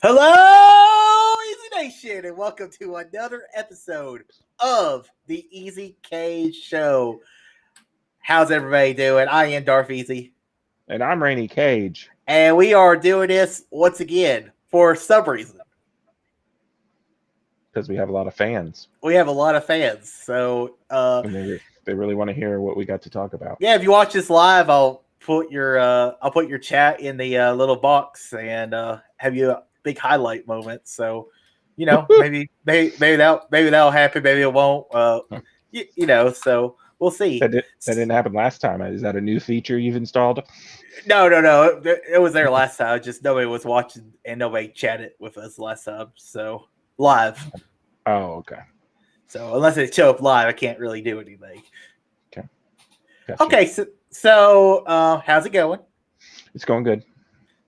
Hello, Easy Nation, and welcome to another episode of the Easy Cage Show. How's everybody doing? I am Darth Easy. And I'm Rainy Cage. And we are doing this once again for some reason. Because we have a lot of fans. We have a lot of fans. So and they really want to hear what we got to talk about. Yeah, if you watch this live, I'll put your chat in the little box and have you a big highlight moment. So, maybe that'll happen. Maybe it won't. So we'll see. That didn't happen last time. Is that a new feature you've installed? No. It was there last time. Just nobody was watching and nobody chatted with us last time. So live. Oh, okay. So unless it show up live, I can't really do anything. Okay. Gotcha. Okay. So how's it going? It's going good.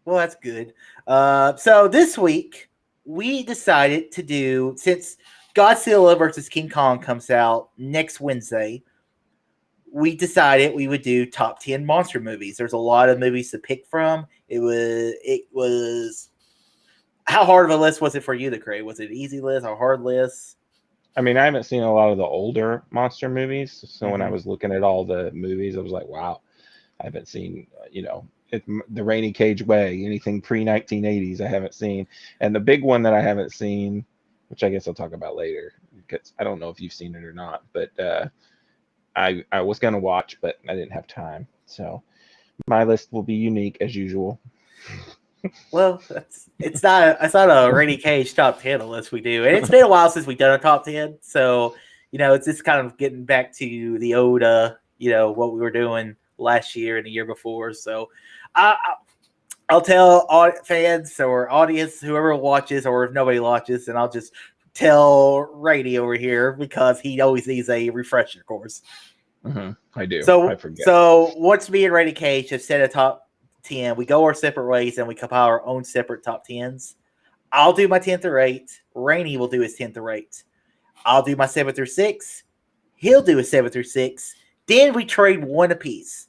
Well, that's good. So this week we decided to do, since Godzilla versus King Kong comes out next Wednesday, we decided we would do top 10 monster movies. There's a lot of movies to pick from. It was how hard of a list was it for you to create? Was it an easy list or a hard list? I mean, I haven't seen a lot of the older monster movies. So when I was looking at all the movies, I was like, wow, I haven't seen, the Rainy Cage way, anything pre-1980s I haven't seen. And the big one that I haven't seen, which I guess I'll talk about later, because I don't know if you've seen it or not, but I was going to watch, but I didn't have time. So my list will be unique as usual. Well, it's not a Rainy Cage top 10 list we do. And it's been a while since we've done a top 10. So, it's just kind of getting back to the old, what we were doing last year and the year before. So I'll tell fans or audience, whoever watches, or if nobody watches, and I'll just tell Rainy over here because he always needs a refresher course. I do. So I forget. So once me and Rainy Cage have set a top 10, we go our separate ways and we compile our own separate top 10s. I'll do my 10th through 8. Rainy will do his 10th through 8. I'll do my 7th through 6. He'll do his 7th through 6. Then we trade one apiece.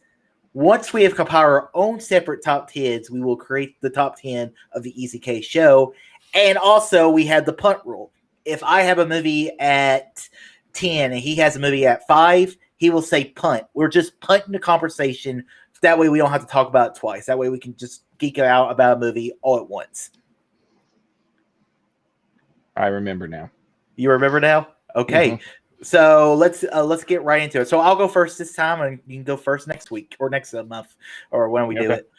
Once we have compiled our own separate top 10s, we will create the top 10 of the Easy Case show. And also, we have the punt rule. If I have a movie at 10 and he has a movie at 5, he will say punt. We're just punting the conversation. That way we don't have to talk about it twice. That way we can just geek out about a movie all at once. I remember now. You remember now? Okay. So let's get right into it. So I'll go first this time, and you can go first next week or next month or when we do it.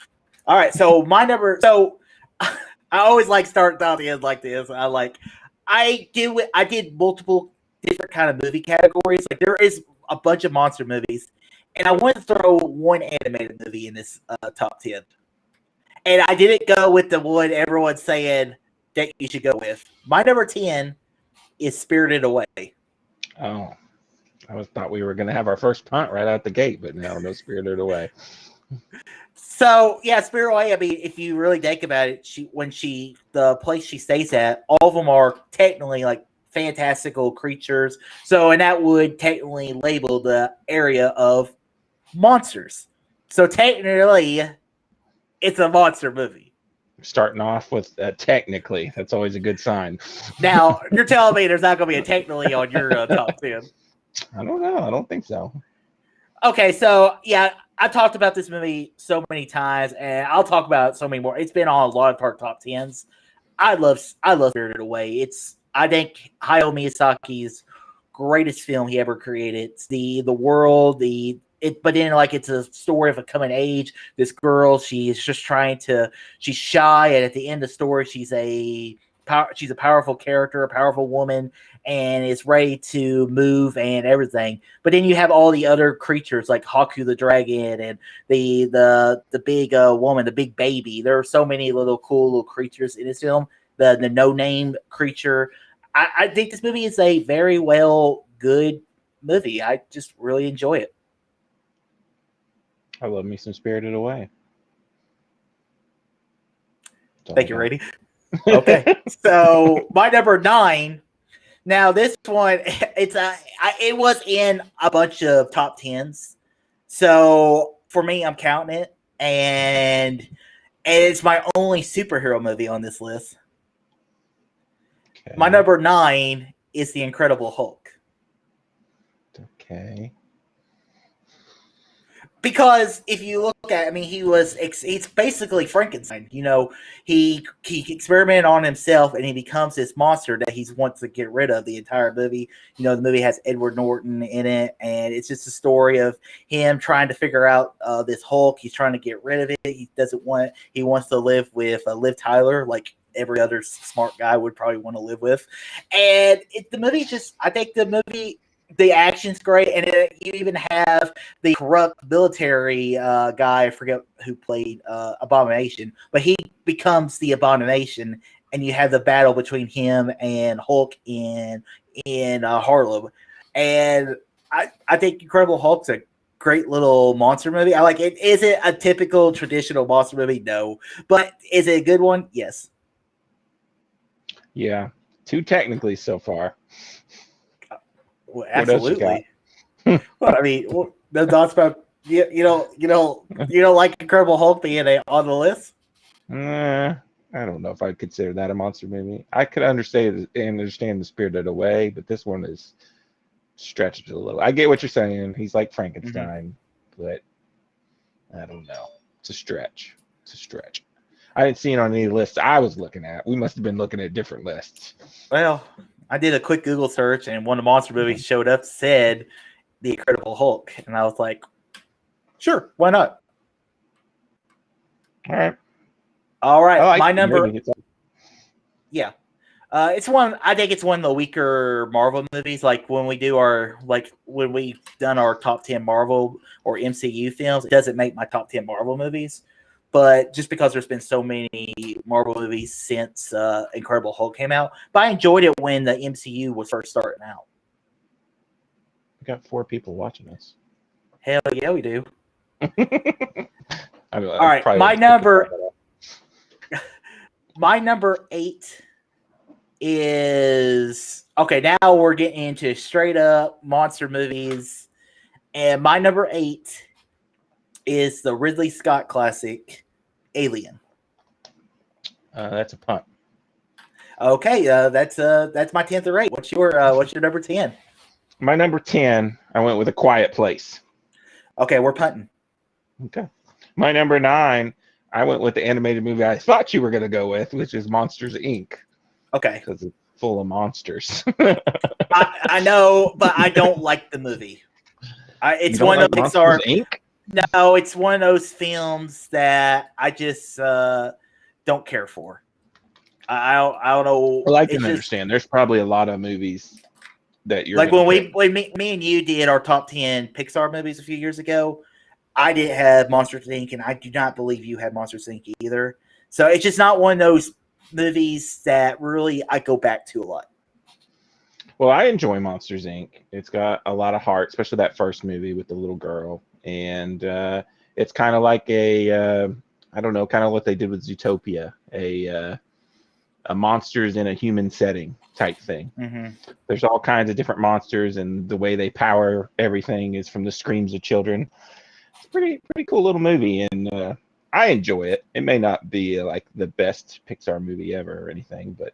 All right. So my number. So I always like starting down the end like this. I did multiple different kind of movie categories. Like there is a bunch of monster movies, and I want to throw one animated movie in this top 10. And I didn't go with the one everyone's saying that you should go with. My number 10 is Spirited Away. Oh, I thought we were going to have our first punt right out the gate, but no Spirited Away. So, yeah, Spirited Away, I mean, if you really think about it, the place she stays at, all of them are technically like fantastical creatures. So, and that would technically label the area of monsters. So, technically, it's a monster movie. Starting off with technically, that's always a good sign. Now, you're telling me there's not going to be a technically on your top 10. I don't know. I don't think so. Okay, so, yeah, I talked about this movie so many times, and I'll talk about it so many more. It's been on a lot of our top 10s. I love Spirited Away. I think Hayao Miyazaki's greatest film he ever created. It's the world, but then like it's a story of a coming age. This girl, she's shy, and at the end of the story, she's a powerful character, a powerful woman, and is ready to move and everything. But then you have all the other creatures like Haku the dragon and the big woman, the big baby. There are so many cool little creatures in this film. The no name creature. I think this movie is a very good movie. I just really enjoy it. I love me some Spirited Away. Thank you, Rainy. Okay, so my number 9. Now this one, it was in a bunch of top 10s. So for me, I'm counting it, and it's my only superhero movie on this list. My number 9 is The Incredible Hulk. Okay. Because if you look at, I mean, he's basically Frankenstein. You know, he experimented on himself, and he becomes this monster that he wants to get rid of the entire movie. You know, the movie has Edward Norton in it, and it's just a story of him trying to figure out this Hulk. He's trying to get rid of it. He wants to live with Liv Tyler, like every other smart guy would probably want to live with. And I think the action's great, and you even have the corrupt military guy. I forget who played Abomination, but he becomes the Abomination, and you have the battle between him and Hulk in Harlem. And I think Incredible Hulk's a great little monster movie. I like it. Is it a typical traditional monster movie? No, but is it a good one? Yes. Yeah, 2 technically so far. Well, absolutely. Well, I mean, the thoughts about you don't like Incredible Hulk being on the list. I don't know if I'd consider that a monster movie. I could understand the Spirited Away, but this one is stretched a little. I get what you're saying. He's like Frankenstein, but I don't know. It's a stretch. I didn't see it on any lists I was looking at. We must have been looking at different lists. Well, I did a quick Google search, and one of the monster movies showed up, said The Incredible Hulk, and I was like, sure, why not? All right. Like my number, yeah, I think it's one of the weaker Marvel movies. Like when we've done our top 10 Marvel or MCU films, it doesn't make my top 10 Marvel movies. But just because there's been so many Marvel movies since Incredible Hulk came out, but I enjoyed it when the MCU was first starting out. We got 4 people watching us. Hell yeah, we do. All right, my number 8 is okay. Now we're getting into straight up monster movies, and my number 8 is the Ridley Scott classic, Alien. That's a punt. Okay, that's my 10th or 8. What's your number 10? My number 10, I went with A Quiet Place. Okay, we're punting. Okay. My number 9, I went with the animated movie I thought you were going to go with, which is Monsters, Inc. Okay. Because it's full of monsters. I know, but I don't like the movie. It's one of Pixar. Inc.? No, it's one of those films that I just don't care for. I don't know. Well, I can understand. There's probably a lot of movies that you're like when me and you did our top 10 Pixar movies a few years ago. I didn't have Monsters Inc., and I do not believe you had Monsters Inc. either. So it's just not one of those movies that really I go back to a lot. Well, I enjoy Monsters Inc. It's got a lot of heart, especially that first movie with the little girl. And it's kind of like I don't know, kind of what they did with Zootopia, a monsters in a human setting type thing. Mm-hmm. There's all kinds of different monsters, and the way they power everything is from the screams of children. It's a pretty cool little movie, and I enjoy it. It may not be like the best Pixar movie ever or anything, but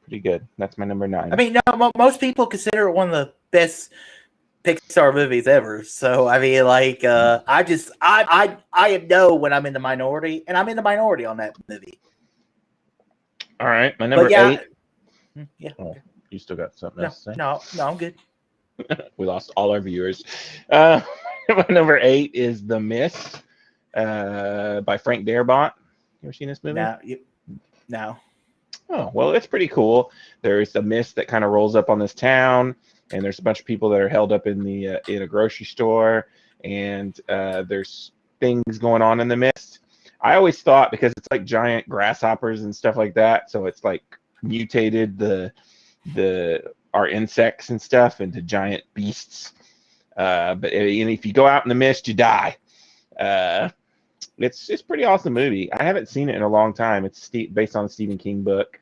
pretty good. That's my number 9. I mean, no, most people consider it one of the best Pixar movies ever. So I mean, like, I know when I'm in the minority, and I'm in the minority on that movie. All right, my number 8. Yeah. Oh, you still got something else to say? No, I'm good. We lost all our viewers. My number 8 is The Mist by Frank Darabont. You ever seen this movie? No. Oh, well, it's pretty cool. There's a mist that kind of rolls up on this town, and there's a bunch of people that are held up in a grocery store, and there's things going on in the mist. I always thought, because it's like giant grasshoppers and stuff like that, so it's like mutated our insects and stuff into giant beasts. But if you go out in the mist, you die. It's a pretty awesome movie. I haven't seen it in a long time. It's based on a Stephen King book,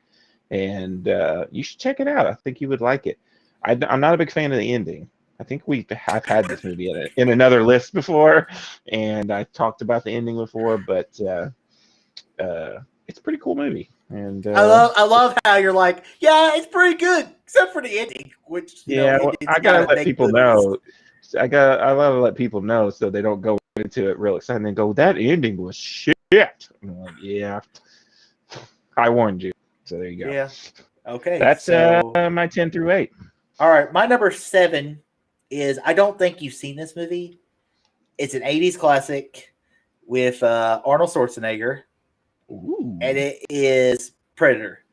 and you should check it out. I think you would like it. I'm not a big fan of the ending. I think I've had this movie in another list before, and I talked about the ending before, but it's a pretty cool movie. And I love how you're like, yeah, it's pretty good, except for the ending, which I gotta let people know. I gotta let people know so they don't go into it real excited and go, that ending was shit. And I'm like, yeah, I warned you. So there you go. Yeah. Okay. That's my 10 through 8. All right, my number 7 is, I don't think you've seen this movie. It's an 80s classic with Arnold Schwarzenegger. Ooh. And it is Predator.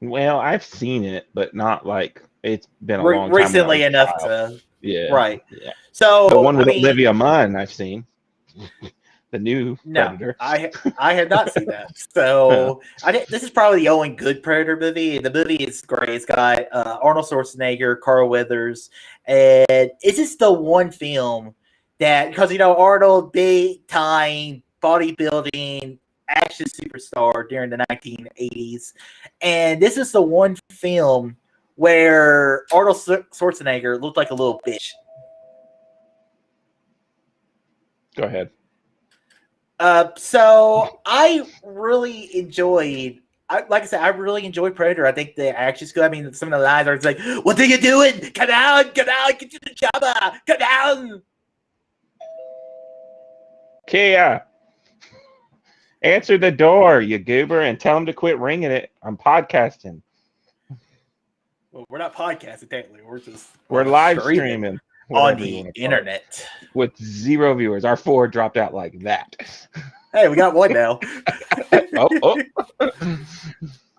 Well, I've seen it, but not like it's been a long time. Recently enough to. Yeah. Right. Yeah. So the one with Olivia Munn, I've seen. The new Predator. I have not seen that. So this is probably the only good Predator movie. The movie is great. It's got Arnold Schwarzenegger, Carl Weathers, and it's just the one film that, because Arnold, big time bodybuilding action superstar during the 1980s, and this is the one film where Arnold Schwarzenegger looked like a little bitch. Go ahead. So I really enjoyed. Like I said, I really enjoyed Predator. I think the action's good. I mean, some of the lines are like, "What are you doing? Come out! Get to the chopper! Come down!" Kia, answer the door, you goober, and tell him to quit ringing it. I'm podcasting. Well, we're not podcasting, technically. We're live streaming on the internet with 0 viewers. Our 4 dropped out like that. Hey, we got one now. oh.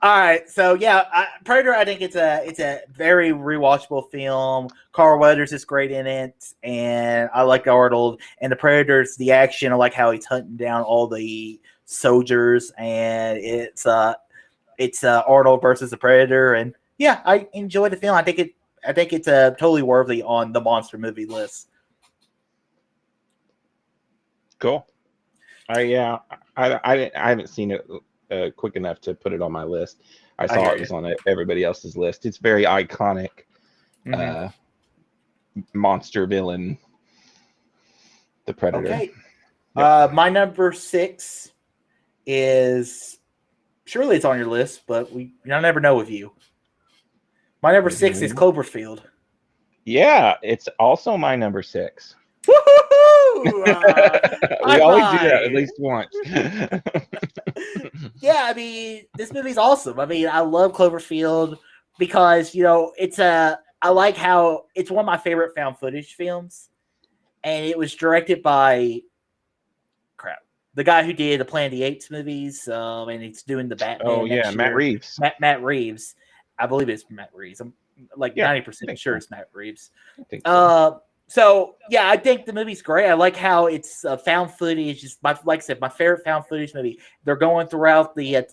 All right, so yeah, Predator. I think it's a very rewatchable film. Carl Weathers is great in it, and I like Arnold. And the Predators, the action, I like how he's hunting down all the soldiers, and it's Arnold versus the Predator, and yeah, I enjoyed the film. I think it's totally worthy on the monster movie list. Cool. I haven't seen it quick enough to put it on my list. I saw it was on everybody else's list. It's very iconic monster villain, the Predator. Okay. Yep. My number 6 is, surely it's on your list, but I never know with you. My number 6 is Cloverfield. Yeah, it's also my number 6. Woo-hoo-hoo! We always do that at least once. Yeah, I mean, this movie's awesome. I mean, I love Cloverfield because, I like how it's one of my favorite found footage films. And it was directed by the guy who did the Planet of the Apes movies, and he's doing the Batman. Oh, yeah, Matt Reeves. Matt Reeves. I believe it's Matt Reeves. I'm like 90% sure it's Matt Reeves. I think so. So yeah, I think the movie's great. I like how it's found footage. Just like I said, my favorite found footage movie. They're going throughout the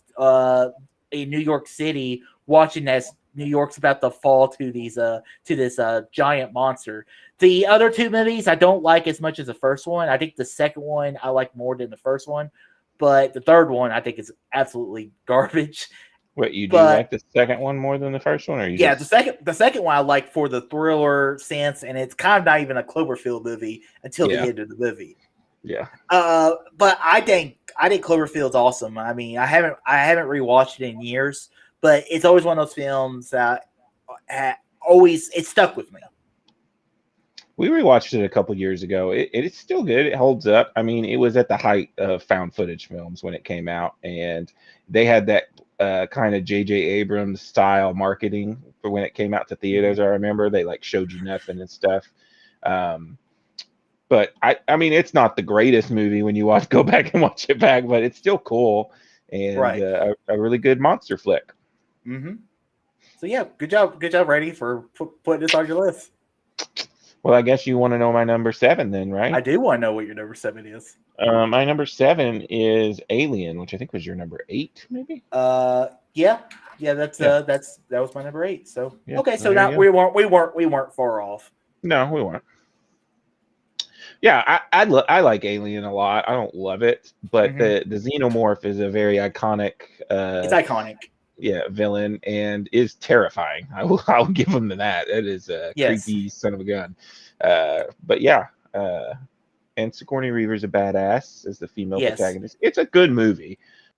in New York City, watching as New York's about to fall to this giant monster. The other 2 movies I don't like as much as the first one. I think the second one I like more than the first one, but the third one I think is absolutely garbage. What, you do like the second one more than the first one, or you? Yeah, the second one I like for the thriller sense, and it's kind of not even a Cloverfield movie until the end of the movie. Yeah. But I think Cloverfield's awesome. I mean, I haven't rewatched it in years, but it's always one of those films that it stuck with me. We rewatched it a couple years ago. It's still good. It holds up. I mean, it was at the height of found footage films when it came out, and they had that kind of J.J. Abrams style marketing for when it came out to theaters. I remember they showed you nothing and stuff. But I mean, it's not the greatest movie when you go back and watch it back, but it's still cool and a really good monster flick. Mm-hmm. So yeah, good job, Randy, for putting this on your list. Well, I guess you want to know my number 7 then, right? I do want to know what your number 7 is. My number 7 is Alien, which I think was your number 8, maybe. Yeah, that was my number 8. So yeah, okay, so now we weren't far off. No, we weren't. Yeah, I like Alien a lot. I don't love it, but the xenomorph is a very iconic. It's iconic. Yeah, villain, and is terrifying. I'll give him that. It is a creepy son of a gun. But yeah, and Sigourney Weaver's a badass as the female Yes. protagonist. It's a good movie.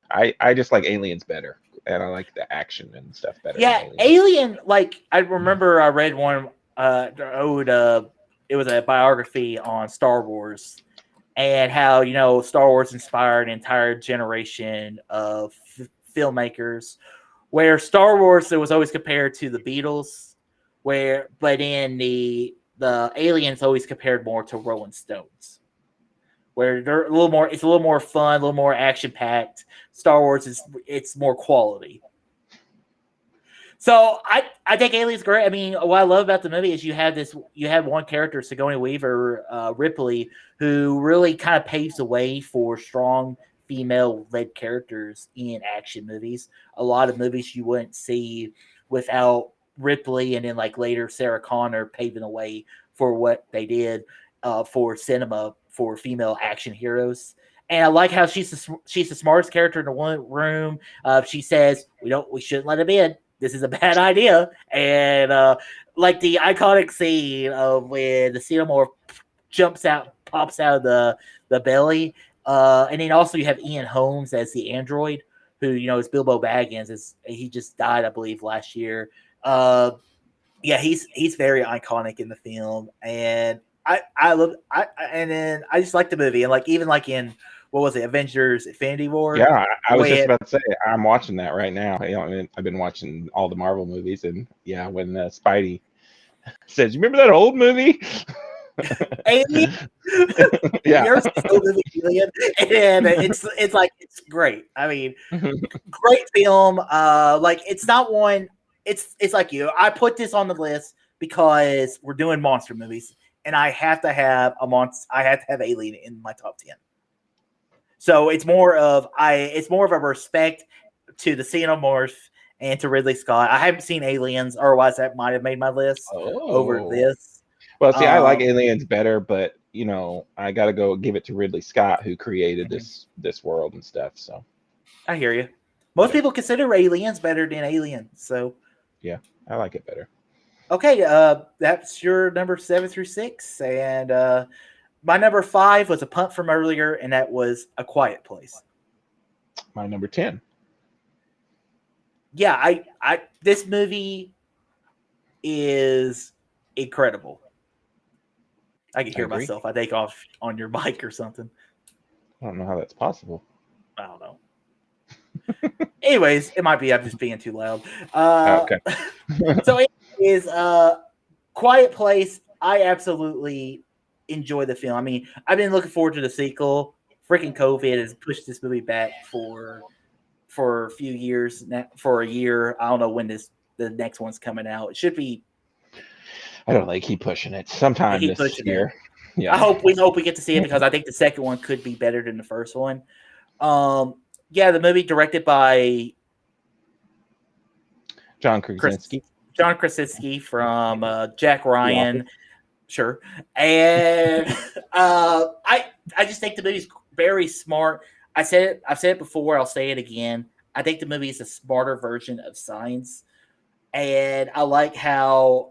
I just like Aliens better, and I like the action and stuff better. Yeah, than Alien. Like I remember, I read one. It was a biography on Star Wars, and how Star Wars inspired an entire generation of filmmakers. Where Star Wars, it was always compared to the Beatles, but in the Aliens always compared more to Rolling Stones, where they're a little more. It's a little more fun, a little more action packed. Star Wars it's more quality. So I think Alien's great. I mean, what I love about the movie is you have one character, Sigourney Weaver, Ripley, who really kind of paves the way for strong female-led characters in action movies. A lot of movies you wouldn't see without Ripley, and then like later Sarah Connor paving the way for what they did for cinema for female action heroes. And I like how she's the smartest character in the one room. She says we shouldn't let him in. This is a bad idea. And like the iconic scene of when the xenomorph pops out of the belly. And then also you have Ian Holmes as the android, who is Bilbo Baggins. He just died, I believe, last year. Yeah, he's very iconic in the film, and I love and then I just like the movie, and like even like in what was it, Avengers Infinity War? Yeah, I was just about to say I'm watching that right now. I've been watching all the Marvel movies, and yeah, when Spidey says, "You remember that old movie?" Alien. Yeah, Alien, and it's great. I mean, great film. Like it's not one. It's like I put this on the list because we're doing monster movies, and I have to have I have to have Alien in my top 10. So it's more of a respect to the Xenomorph and to Ridley Scott. I haven't seen Aliens, otherwise that might have made my list over this. Well, see, I like Aliens better, but I got to go give it to Ridley Scott, who created this world and stuff. So I hear you. Most people consider Aliens better than Aliens, so yeah, I like it better. Okay, that's your number 7 through 6, and my number 5 was a punt from earlier, and that was A Quiet Place. My number 10. Yeah, I this movie is incredible. I can hear myself. I take off on your mic or something. I don't know how that's possible. I don't know. Anyways, it might be I'm just being too loud. Okay. So it is Quiet Place. I absolutely enjoy the film. I mean, I've been looking forward to the sequel. Freaking COVID has pushed this movie back for a few years now, for a year. I don't know when the next one's coming out. It should be. I don't know. They keep pushing it. Sometime this year. Yeah. We hope we get to see it, because I think the second one could be better than the first one. Yeah, the movie directed by John Krasinski. John Krasinski from Jack Ryan. Sure. And I just think the movie's very smart. I've said it before, I'll say it again. I think the movie is a smarter version of Signs. And I like how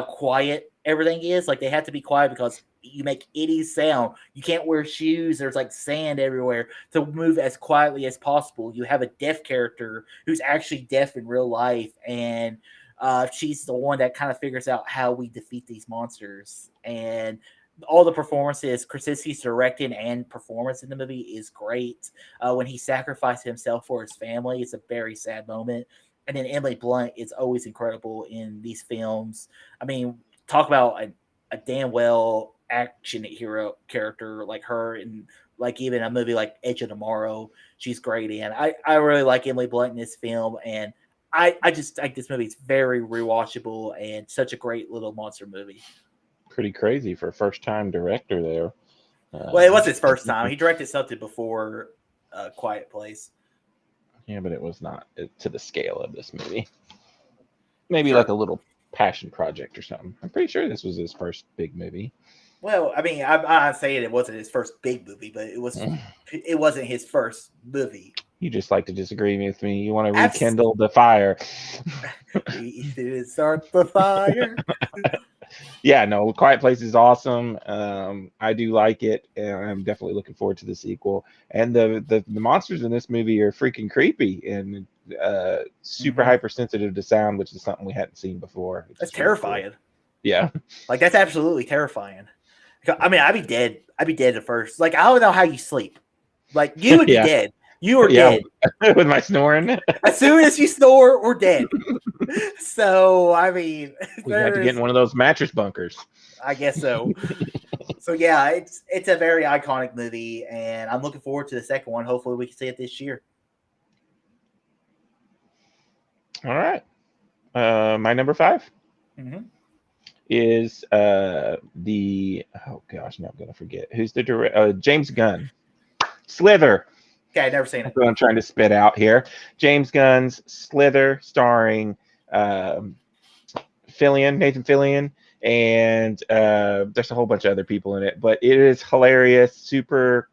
quiet everything is. Like, they have to be quiet because you make any sound. You can't wear shoes. There's like sand everywhere. To move as quietly as possible. You have a deaf character who's actually deaf in real life, and she's the one that kind of figures out how we defeat these monsters. And all the performances, Krasinski's directing and performance in the movie is great. When he sacrificed himself for his family, it's a very sad moment. And then Emily Blunt is always incredible in these films. I mean, talk about a damn well action hero character like her, and like even a movie like Edge of Tomorrow, she's great in. I really like Emily Blunt in this film, and I just think this movie is very rewatchable and such a great little monster movie. Pretty crazy for a first-time director there. Well, it was his first time. He directed something before Quiet Place. Yeah, but it was not to the scale of this movie. Maybe like a little passion project or something. I'm pretty sure this was his first big movie. Well, I mean, I'm not saying it wasn't his first big movie, but it wasn't his first movie. You just like to disagree with me. You want to rekindle the fire. He didn't start the fire. Yeah, no, Quiet Place is awesome. I do like it, and I'm definitely looking forward to the sequel. And the monsters in this movie are freaking creepy and super Mhm. hypersensitive to sound, which is something we hadn't seen before. Which That's is really cool. terrifying. Yeah, Like that's absolutely terrifying. I mean, I'd be dead. I'd be dead at first. Like I don't know how you sleep. Like you would be yeah, dead. You are yeah. dead With my snoring, as soon as you snore. We're dead. So I mean, we have to get in one of those mattress bunkers. I guess so. So yeah, it's a very iconic movie, and I'm looking forward to the second one. Hopefully, we can see it this year. All right, my number 5 Mm-hmm. is the oh gosh, now I'm gonna forget who's the director. James Gunn, Slither. Okay, I've never seen That's it. what I'm trying to spit out here. James Gunn's Slither, starring um, Nathan Fillion, and there's a whole bunch of other people in it. But it is hilarious, super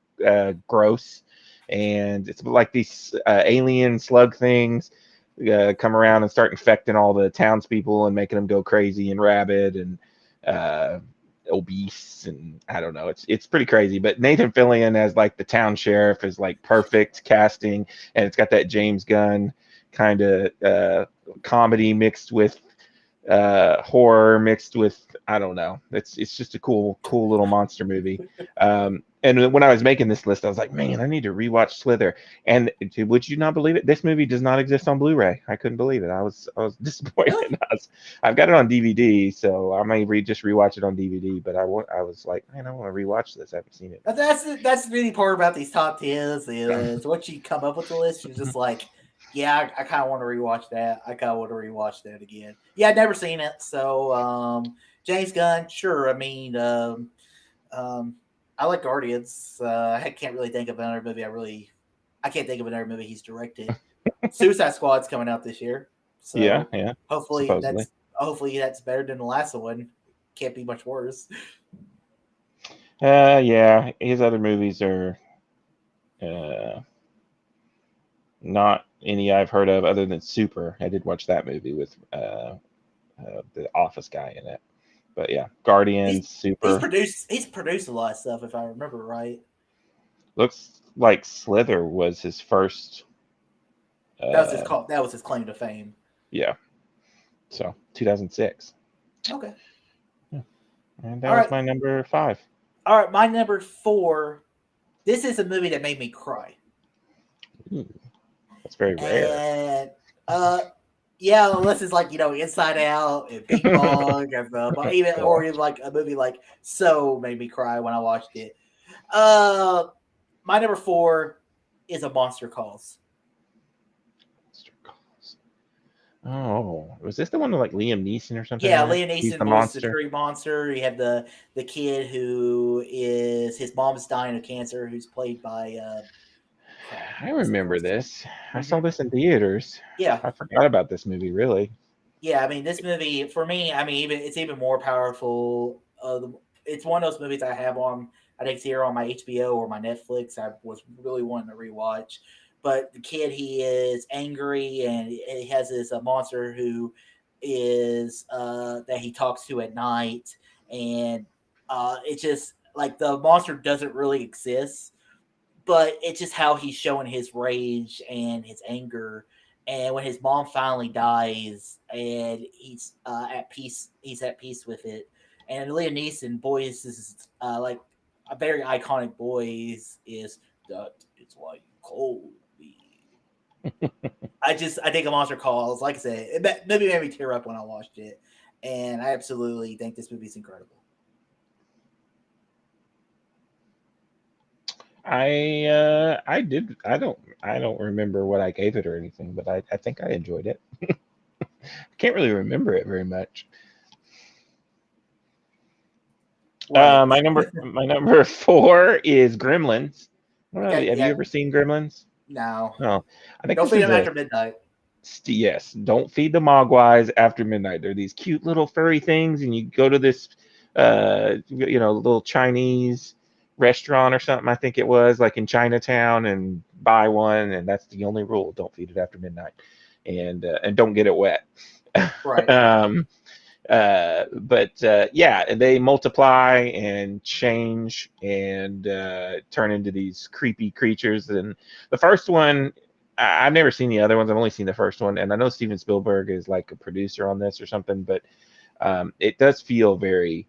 gross, and it's like these alien slug things come around and start infecting all the townspeople and making them go crazy and rabid and obese, and I don't know. It's pretty crazy. But Nathan Fillion as like the town sheriff is like perfect casting, and it's got that James Gunn kind of comedy mixed with horror mixed with, I don't know. It's just a cool little monster movie. And when I was making this list, I was like, man, I need to rewatch Slither. And would you not believe it? This movie does not exist on Blu-ray. I couldn't believe it. I was disappointed. Really? I've got it on DVD, so I may just rewatch it on DVD. But I was like, man, I want to rewatch this. I haven't seen it. That's the really part about these top tens is once you come up with the list, you're just like, yeah, I kind of want to rewatch that. I kind of want to rewatch that again. Yeah, I'd never seen it, so James Gunn, sure. I mean, um, I like Guardians. I can't really think of another movie. I can't think of another movie he's directed. Suicide Squad's coming out this year, Yeah, so yeah. hopefully Supposedly. that's better than the last one. Can't be much worse. Yeah. His other movies are uh, not any I've heard of other than Super. I did watch that movie with the Office guy in it. But yeah, He's Guardians, Super. he's produced a lot of stuff if I remember right. Looks like Slither was his first. Uh, That was his claim to fame. yeah, so 2006. Okay. Yeah. And All that was right. my number 5. All right. My number 4. This is a movie that made me cry. Ooh, that's very rare. And yeah, unless it's like Inside Out and Big Bang and or even like a movie like So made me cry when I watched it. Uh, my number 4 is A Monster Calls. Oh, was this the one with like Liam Neeson or something Yeah, in it? Liam He's Neeson the voices the monster. tree monster. You have the kid who is his mom's dying of cancer, who's played by I remember this. I saw Mm-hmm. this in theaters. Yeah, I forgot about this movie, really. yeah. I mean, this movie for me, I mean, it's even more powerful. It's one of those movies I have on. I think it's here on my HBO or my Netflix. I was really wanting to rewatch, but the kid, he is angry and he has this monster who is that he talks to at night, and it's just like the monster doesn't really exist, but it's just how he's showing his rage and his anger. And when his mom finally dies, and he's at peace with it. And Liam Neeson voices like a very iconic voice is that is why you call me. I think a monster calls. Like I said, maybe made me tear up when I watched it, and I absolutely think this movie's incredible. I don't remember what I gave it or anything, but I think I enjoyed it. I can't really remember it very much. Right. My number 4 is Gremlins. I don't know, Okay. have you Yeah. ever seen Gremlins? No. No. I think Don't this feed is him after midnight. yes. Don't feed the mogwais after midnight. They're these cute little furry things, and you go to this little Chinese restaurant or something. I think it was like in Chinatown, and buy one, and that's the only rule. Don't feed it after midnight, and don't get it wet. Right. um, Yeah, they multiply and change and turn into these creepy creatures. And the first one, I've never seen the other ones. I've only seen the first one, and I know Steven Spielberg is like a producer on this or something, but it does feel very.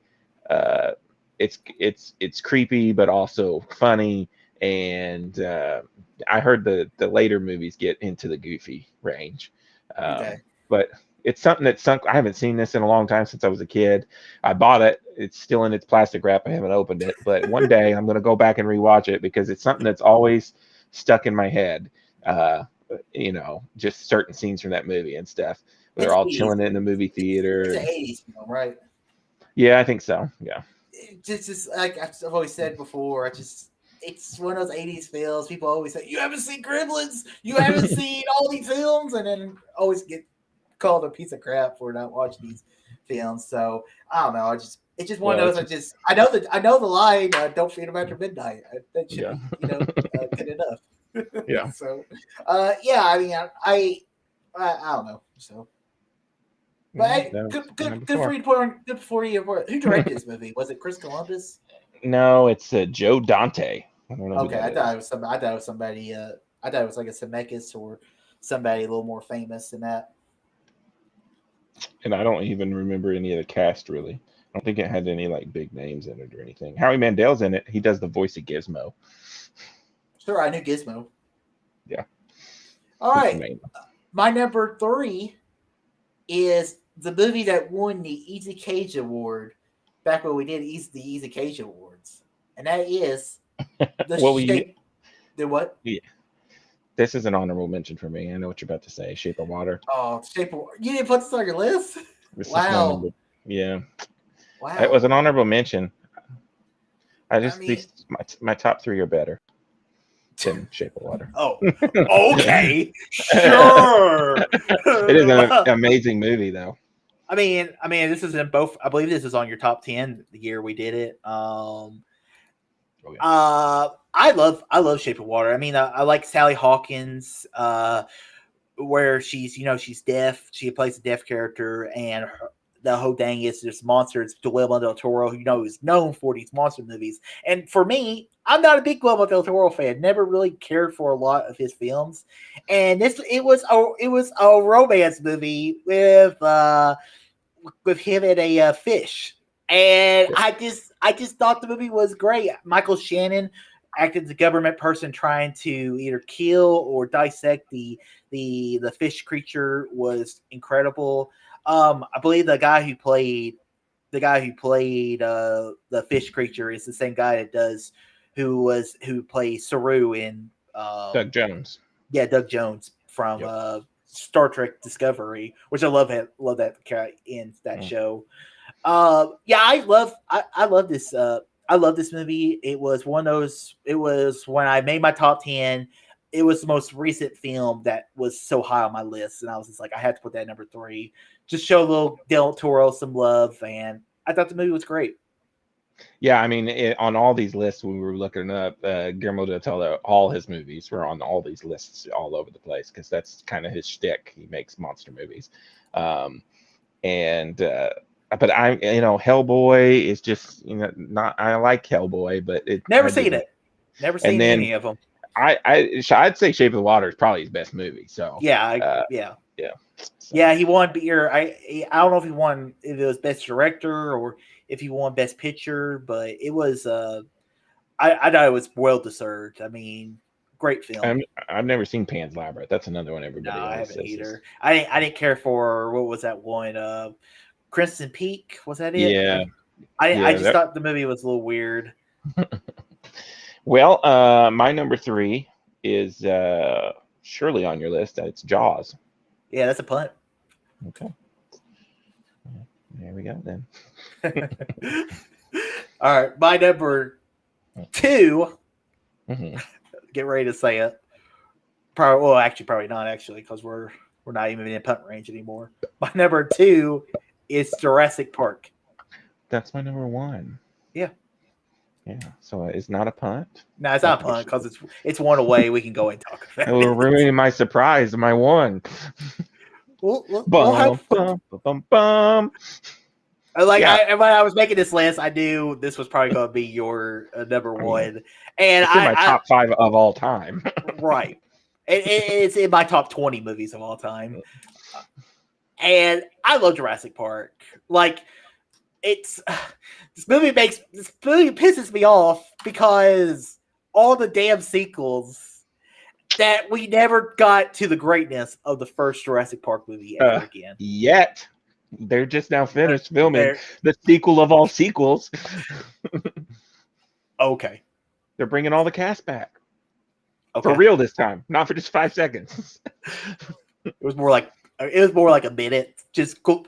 It's creepy, but also funny. And I heard the later movies get into the goofy range, Okay. but it's something that sunk. I haven't seen this in a long time since I was a kid. I bought it. It's still in its plastic wrap. I haven't opened it, but one day I'm going to go back and rewatch it because it's something that's always stuck in my head. Uh, just certain scenes from that movie and stuff. They're It's all 80s. chilling in the movie theater. It's an And, 80s film, right? yeah, I think so. Yeah. Just like I've always said before, it's one of those 80s films. People always say, "You haven't seen Gremlins, you haven't seen all these films," and then always get called a piece of crap for not watching these films. So I don't know. It's just one Well, of those. I know the line. Don't feed them after midnight. That should yeah, be good enough. yeah. So yeah. I mean, I don't know. So. But Yeah, hey, that was my number good for four. you to put on. Good for you. Who directed this movie? Was it Chris Columbus? No, it's Joe Dante. I don't know who Okay, that is. I thought it was somebody. I thought it was like a Zemeckis or somebody a little more famous than that. And I don't even remember any of the cast really. I don't think it had any like big names in it or anything. Howie Mandel's in it. He does the voice of Gizmo. Sure, I knew Gizmo. Yeah, All he's the right, main. my number 3 is the movie that won the Easy Cage Award back when we did the Easy Cage Awards, and that is the Well, shape. The what? yeah, this is an honorable mention for me. I know what you're about to say. Shape of Water. Oh, Shape of You didn't put this on your list? This is my Wow. number. Yeah, it Wow. was an honorable mention. I I just mean, my top three are better than Shape of Water. oh, okay, sure. It is an amazing movie, though. I mean, this is in both. I believe this is on your top 10 the year we did it. Oh, yeah. I love Shape of Water. I mean, I like Sally Hawkins, where she's deaf. She plays a deaf character, and the whole dang is this monster. It's Guillermo del Toro, who is known for these monster movies. And for me, I'm not a big Guillermo del Toro fan. Never really cared for a lot of his films. And it was a romance movie with him and a fish. And Yeah. I just thought the movie was great. Michael Shannon acted as a government person trying to either kill or dissect the fish creature was incredible. I believe the guy who played the fish creature is the same guy who plays Saru in Doug Jones. yeah, Doug Jones from Yep. Star Trek Discovery, which I love that guy in that show. Yeah, I love this. I love this movie. It was one of those. It was when I made my top 10. It was the most recent film that was so high on my list, and I was just like, I had to put that at number 3. Just show a little Del Toro some love, and I thought the movie was great. Yeah, I mean, on all these lists, when we were looking up Guillermo del Toro, all his movies were on all these lists all over the place because that's kind of his shtick. He makes monster movies, and but Hellboy is just not. I like Hellboy, but Never seen it. Never seen any of them. I'd say Shape of the Water is probably his best movie. So Yeah, yeah. So. Yeah, he won beer. I don't know if he won if it was best director or if he won best picture, but it was I thought it was well deserved. I mean, great film. I've never seen Pan's Labyrinth. That's another one No, everybody I always haven't says. either. I didn't care for what was that one? Crimson Peak, was that it? Yeah. I just thought the movie was a little weird. Well, my number 3 is surely on your list. It's Jaws. Yeah, that's a punt. Okay. There we go then. All right, my number 2. Mm-hmm. Get ready to say it. Probably not actually, because we're not even in punt range anymore. My number 2 is Jurassic Park. That's my number 1. Yeah. Yeah. So it's not a punt. No, it's not a punt because it's one away. We can go and talk about We're ruining my surprise, my 1. We'll have bum, bum, bum, bum. Like Yeah, when I was making this list, I knew this was probably going to be your number I mean, one, and it's in my top 5 of all time. right, it's in my top 20 movies of all time, and I love Jurassic Park. Like it's this movie pisses me off because all the damn sequels that we never got to the greatness of the first Jurassic Park movie ever again. Yet they're just now finished filming They're- the sequel of all sequels. okay. They're bringing all the cast back Okay. for real this time, not for just 5 seconds. It was more like a minute. Just cut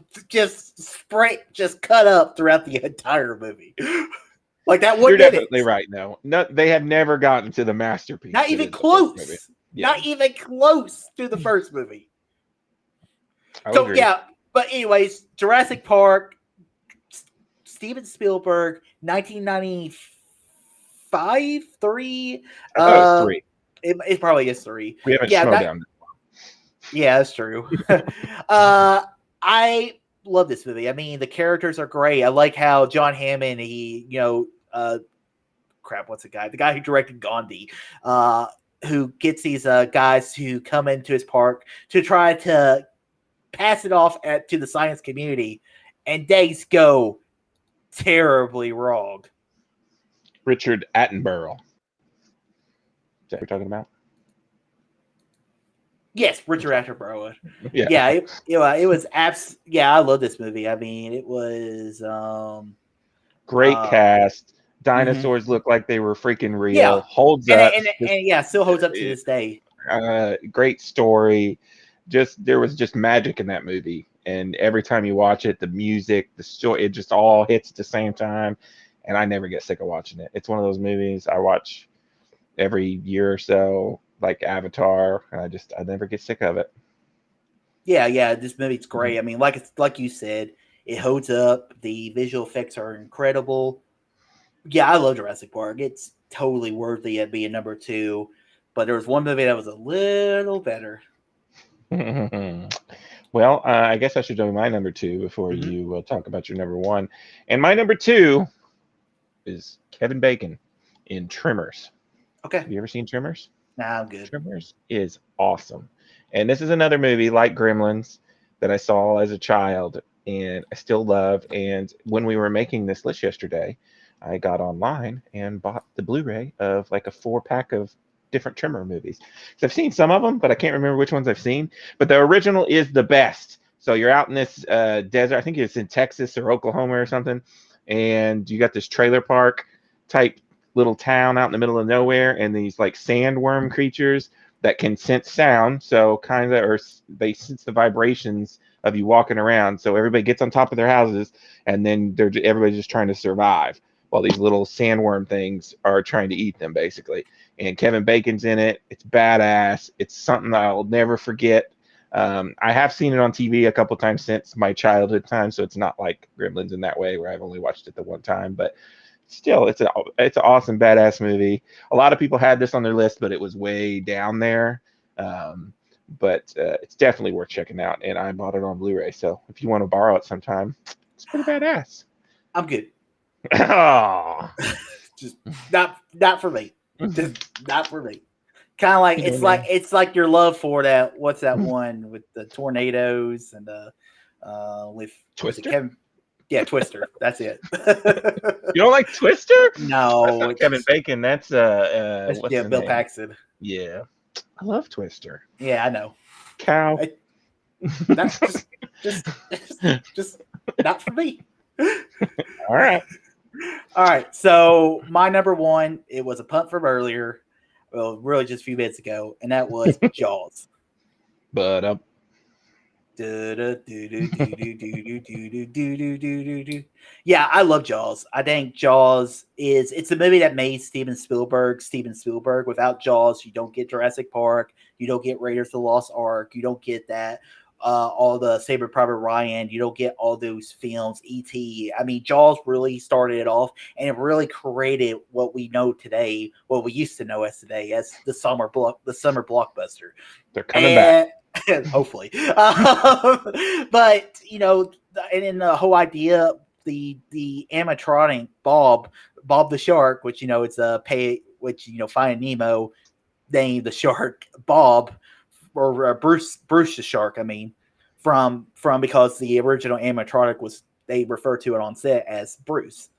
up throughout the entire movie. Like that one You're minute. definitely right. No, they have never gotten to the masterpiece. Not that even is the first movie. close. Yeah, Not even close to the first movie. I So agree. yeah, but anyways, Jurassic Park, Steven Spielberg, 1995, 3. I thought it was 3. It probably is 3. We haven't Yeah, slowed down. yeah, that's true. I love this movie. I mean, the characters are great. I like how John Hammond, what's the guy? The guy who directed Gandhi, who gets these guys who come into his park to try to pass it off to the science community, and things go terribly wrong. Richard Attenborough. Is that what you're talking about? Yes, Richard Attenborough. Yeah. It was yeah, I love this movie. I mean, it was Great cast. Dinosaurs look like they were freaking real. Yeah. Holds up. And yeah, still holds up to this day. Great story. There was just magic in that movie. And every time you watch it, the music, the story, it just all hits at the same time. And I never get sick of watching it. It's one of those movies I watch every year or so, like Avatar, and I never get sick of it. Yeah, this movie's great. I mean, like you said, it holds up. The visual effects are incredible. Yeah, I love Jurassic Park. It's totally worthy of being number 2. But there was one movie that was a little better. Well, I guess I should do my number 2 before you talk about your number 1. And my number 2 is Kevin Bacon in Tremors. Okay. Have you ever seen Tremors? Nah, I'm good. Tremors is awesome. And this is another movie like Gremlins that I saw as a child and I still love. And when we were making this list yesterday, I got online and bought the Blu-ray of like a 4-pack of different Tremor movies. So I've seen some of them, but I can't remember which ones I've seen. But the original is the best. So you're out in this desert. I think it's in Texas or Oklahoma or something. And you got this trailer park type little town out in the middle of nowhere. And these like sandworm creatures that can sense sound. So they sense the vibrations of you walking around. So everybody gets on top of their houses. And then everybody's just trying to survive while these little sandworm things are trying to eat them, basically. And Kevin Bacon's in it. It's badass. It's something that I'll never forget. I have seen it on TV a couple times since my childhood time, so it's not like Gremlins in that way where I've only watched it the one time. But still, it's an awesome, badass movie. A lot of people had this on their list, but it was way down there. But it's definitely worth checking out, and I bought it on Blu-ray. So if you want to borrow it sometime, it's pretty badass. I'm good. Oh. Just not for me. Just not for me. Kind of like it's like your love for that. What's that one with the tornadoes and with Twister? Twister. That's it. You don't like Twister? No, Kevin Bacon. That's what's his Bill name? Paxton. Yeah, I love Twister. Yeah, I know. Cow. That's just not for me. All right. So my number 1, it was a punt from earlier. Well, really just a few minutes ago, and that was Jaws. But yeah, I love Jaws. I think Jaws it's a movie that made Steven Spielberg. Without Jaws, you don't get Jurassic Park, you don't get Raiders of the Lost Ark, you don't get that all the Saving Private Ryan, you don't get all those films, E.T. I mean, Jaws really started it off, and it really created what we know today, what we used to know as today, as the summer blockbuster. They're coming back. Hopefully. But, and in the whole idea, the animatronic Bob the shark, which it's Finding Nemo named the shark Bob, or Bruce the shark. I mean, from because the original animatronic they refer to it on set as Bruce.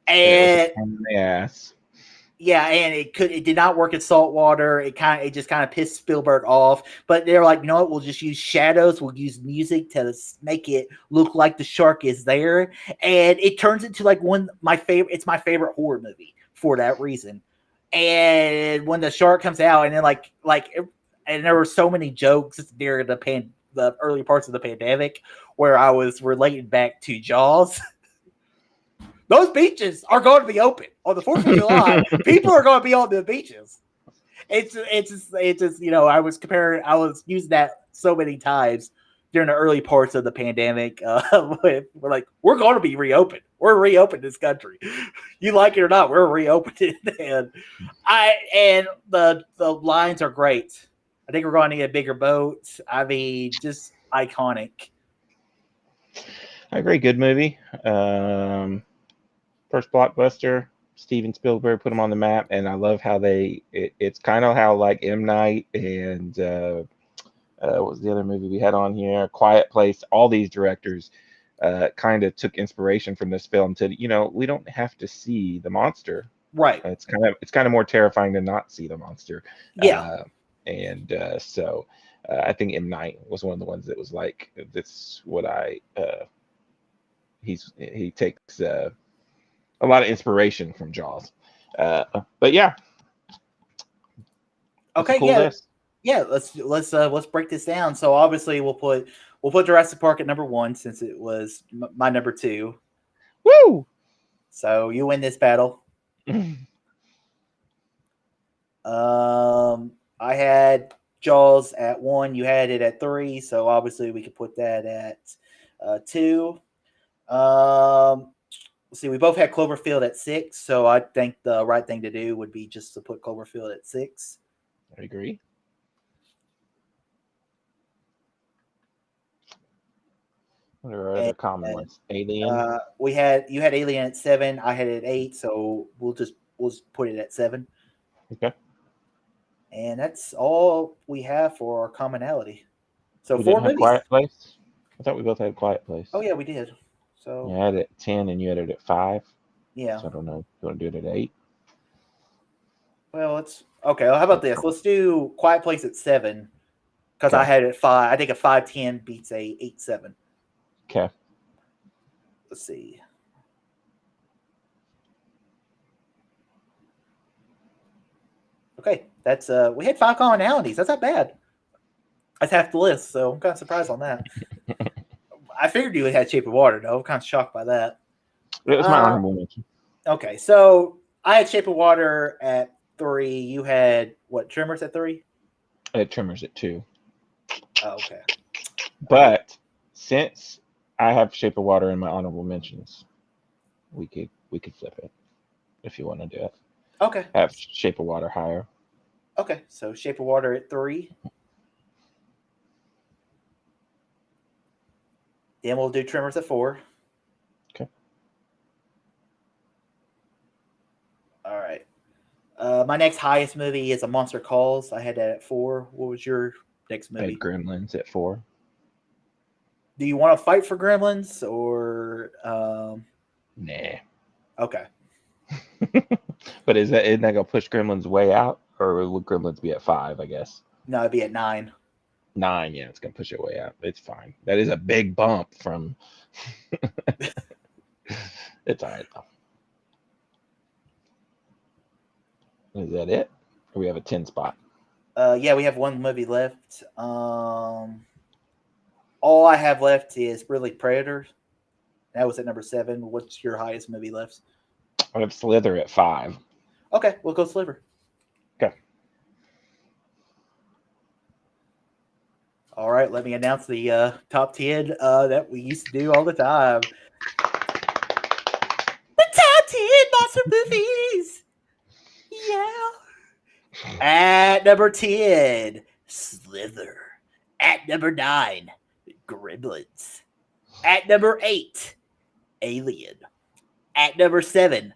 And yes. Yeah, and it did not work in salt water. It just kind of pissed Spielberg off. But they're like, what? We'll just use shadows. We'll use music to make it look like the shark is there, and it turns into like my favorite. It's my favorite horror movie for that reason. And when the shark comes out, and then and there were so many jokes during the early parts of the pandemic where I was relating back to Jaws. Those beaches are going to be open on the 4th of July. People are going to be on the beaches. It's just I was using that so many times during the early parts of the pandemic. We're like, we're going to be reopened. We're reopened this country. You like it or not, we're reopened. And the lines are great. I think we're going to need a bigger boat. I mean, just iconic. I agree. Good movie. First blockbuster. Steven Spielberg put them on the map, and I love how it's kind of how like M. Night and what was the other movie we had on here? Quiet Place. All these directors kind of took inspiration from this film to, we don't have to see the monster. Right. It's kind of more terrifying to not see the monster. Yeah. So I think M. Night was one of the ones that was like, this is what he takes a lot of inspiration from Jaws. But yeah. Okay, cool list. Yeah, let's break this down. So obviously we'll put Jurassic Park at number 1 since it was my number 2. Woo! So you win this battle. I had Jaws at 1. You had it at 3. So obviously we could put that at 2. Let's see. We both had Cloverfield at 6. So I think the right thing to do would be just to put Cloverfield at 6. I agree. What are other common ones? Alien. You had Alien at 7. I had it at 8. So we'll put it at 7. Okay. And that's all we have for our commonality. So we 4 movies. Quiet Place. I thought we both had Quiet Place. Oh yeah, we did. So I had it at 10, and you had it at 5. Yeah. So I don't know. You want to do it at 8? Well, it's okay. Well, how about this? Let's do Quiet Place at 7 because I had it at 5. I think a 5-10 beats a 8-7. Okay. Let's see. Okay, that's we had 5 commonalities. That's not bad. That's half the list, so I'm kind of surprised on that. I figured you had Shape of Water, though. I'm kind of shocked by that. It was my honorable mention. Okay, so I had Shape of Water at 3. You had what? Tremors at 3. I had Tremors at 2. Oh, okay. But since I have Shape of Water in my honorable mentions, we could flip it if you want to do it. Okay. Have Shape of Water higher. Okay, so Shape of Water at 3. Then we'll do Tremors at 4. Okay. All right. My next highest movie is A Monster Calls. I had that at 4. What was your next movie? I had Gremlins at 4. Do you want to fight for Gremlins or? Nah. Okay. But isn't that gonna push Gremlins way out, or will Gremlins be at 5? I guess. No, it'd be at 9. 9, yeah, it's gonna push it way out. It's fine. That is a big bump from. It's all right though. Is that it? Or we have a 10 spot? Yeah, we have one movie left. All I have left is really Predator. That was at number 7. What's your highest movie left? I have Slither at 5. Okay, we'll go Sliver. Okay. All right, let me announce the top 10 that we used to do all the time. The top 10 monster movies. Yeah. At number 10, Slither. At number 9, Gremlins. At number 8, Alien. At number 7,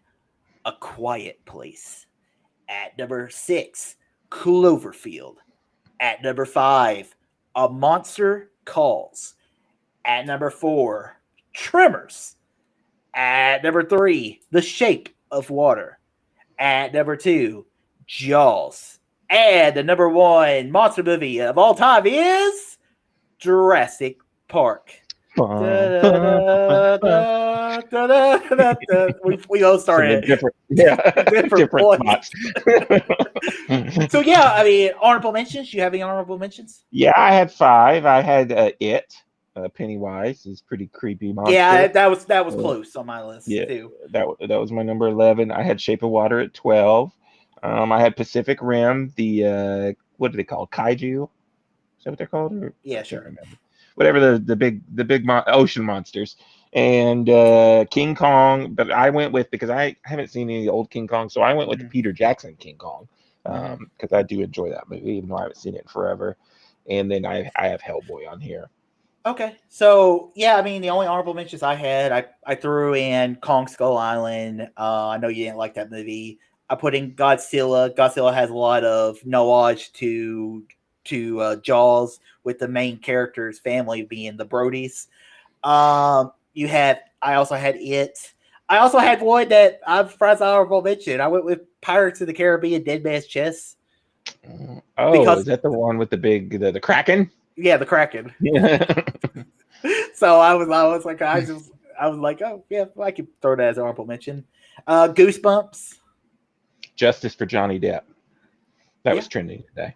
A Quiet Place. At number 6, Cloverfield. At number 5, A Monster Calls. At number 4, Tremors. At number 3, The Shape of Water. At number 2, Jaws. And the number 1 monster movie of all time is Jurassic Park. We all started different spots. So yeah, I mean, honorable mentions. You have any honorable mentions? Yeah, I had 5. I had It. Pennywise is pretty creepy monster. Yeah, that was close on my list too. That was my number 11. I had Shape of Water at 12. I had Pacific Rim. The what do they call kaiju? Is that what they're called? Or, yeah, sure. Whatever the big ocean monsters, and King Kong. But I went with, because I haven't seen any of the old King Kong, so I went with the Peter Jackson King Kong, because I do enjoy that movie, even though I haven't seen it in forever. And then I have Hellboy on here. Okay, so yeah, I mean, the only honorable mentions I had, I threw in Kong Skull Island. I know you didn't like that movie. I put in Godzilla. Godzilla has a lot of homage to Jaws, with the main character's family being the Brodies. I also had It. I also had one that I'm surprised I honorable mention. I went with Pirates of the Caribbean: Dead Man's Chest. Is that the one with the big the Kraken? Yeah, the Kraken. Yeah. So I was like, oh yeah, I could throw that as an honorable mention. Goosebumps. Justice for Johnny Depp. That was trending today.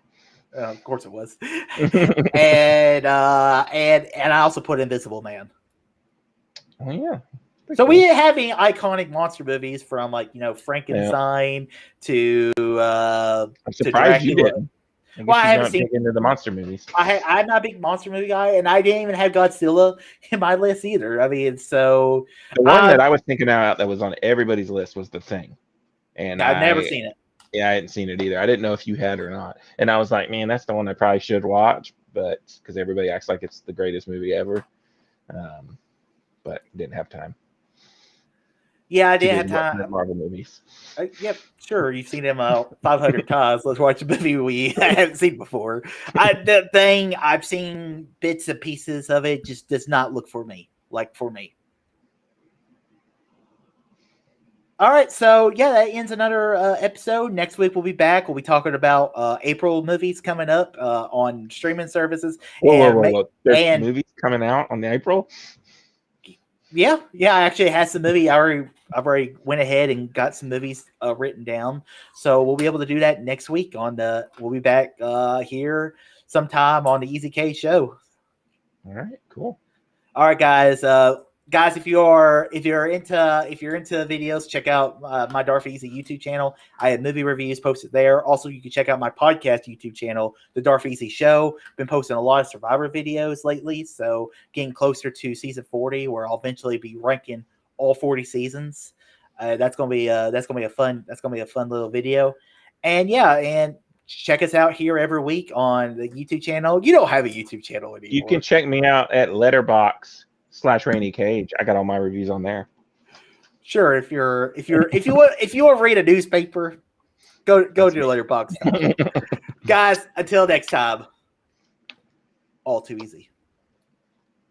Of course it was. and I also put Invisible Man. Oh yeah. So we didn't have any iconic monster movies, from Frankenstein to I'm surprised you didn't. I haven't seen into the monster movies. I'm not a big monster movie guy, and I didn't even have Godzilla in my list either. I mean, so the one that I was thinking about that was on everybody's list was The Thing, and I've never seen it. Yeah, I hadn't seen it either. I didn't know if you had or not, and I was like, man, that's the one I probably should watch, but because everybody acts like it's the greatest movie ever, but didn't have time. Yeah, I didn't have time. Marvel movies. Yep, sure. You've seen them 500 times. Let's watch a movie we haven't seen before. The Thing, I've seen bits and pieces of it. Just does not look for me. All right, so yeah, that ends another episode. Next week we'll be back. We'll be talking about April movies coming up on streaming services. Whoa. There's movies coming out on the April? Yeah. I actually had some movie. I've already went ahead and got some movies written down. So we'll be able to do that next week. We'll be back here sometime on the Easy K show. All right, cool. All right, guys. Guys, if you're into videos, check out my Darth Easy YouTube channel. I have movie reviews posted there. Also, you can check out my podcast YouTube channel, The Darth Easy Show. Been posting a lot of Survivor videos lately, so getting closer to season 40, where I'll eventually be ranking all 40 seasons. That's gonna be a fun little video. And and check us out here every week on the YouTube channel. You don't have a YouTube channel anymore. You can check me out at Letterboxd/Rainy Cage. I got all my reviews on there. Sure, if you want to read a newspaper, go to your Letterboxd. Guys, until next time, all too easy.